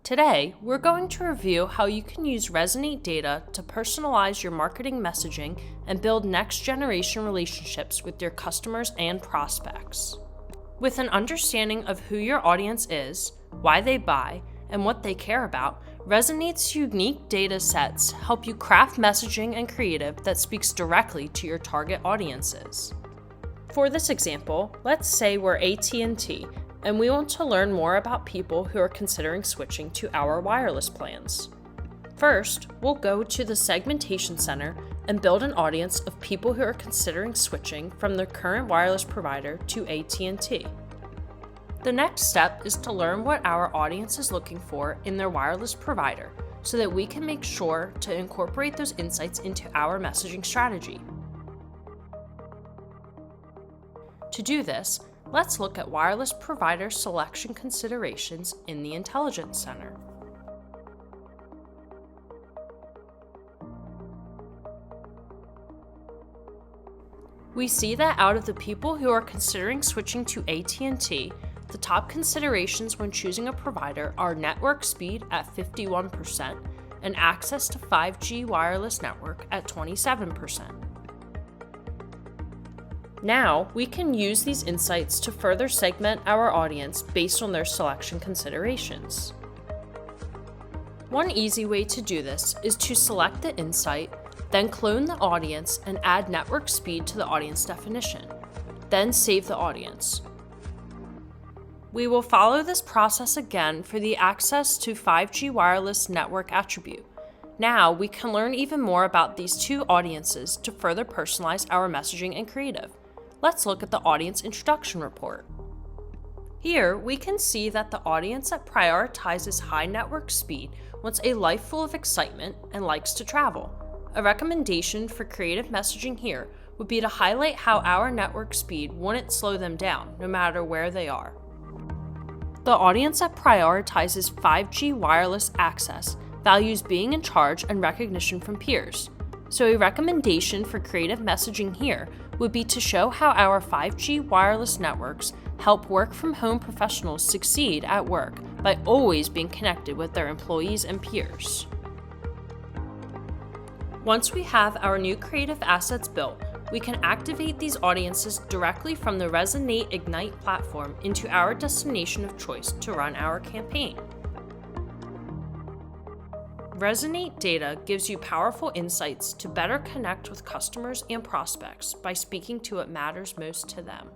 Today, we're going to review how you can use Resonate data to personalize your marketing messaging and build next-generation relationships with your customers and prospects. With an understanding of who your audience is, why they buy, and what they care about, Resonate's unique data sets help you craft messaging and creative that speaks directly to your target audiences. For this example, let's say we're AT&T, and we want to learn more about people who are considering switching to our wireless plans. First, we'll go to the Segmentation Center and build an audience of people who are considering switching from their current wireless provider to AT&T. The next step is to learn what our audience is looking for in their wireless provider so that we can make sure to incorporate those insights into our messaging strategy. To do this, let's look at wireless provider selection considerations in the Intelligence Center. We see that out of the people who are considering switching to AT&T, the top considerations when choosing a provider are network speed at 51% and access to 5G wireless network at 27%. Now, we can use these insights to further segment our audience based on their selection considerations. One easy way to do this is to select the insight, then clone the audience and add network speed to the audience definition, then save the audience. We will follow this process again for the access to 5G wireless network attribute. Now, we can learn even more about these two audiences to further personalize our messaging and creative. Let's look at the audience introduction report. Here, we can see that the audience that prioritizes high network speed wants a life full of excitement and likes to travel. A recommendation for creative messaging here would be to highlight how our network speed wouldn't slow them down, no matter where they are. The audience that prioritizes 5G wireless access values being in charge and recognition from peers. So a recommendation for creative messaging here would be to show how our 5G wireless networks help work-from-home professionals succeed at work by always being connected with their employees and peers. Once we have our new creative assets built, we can activate these audiences directly from the Resonate Ignite platform into our destination of choice to run our campaign. Resonate data gives you powerful insights to better connect with customers and prospects by speaking to what matters most to them.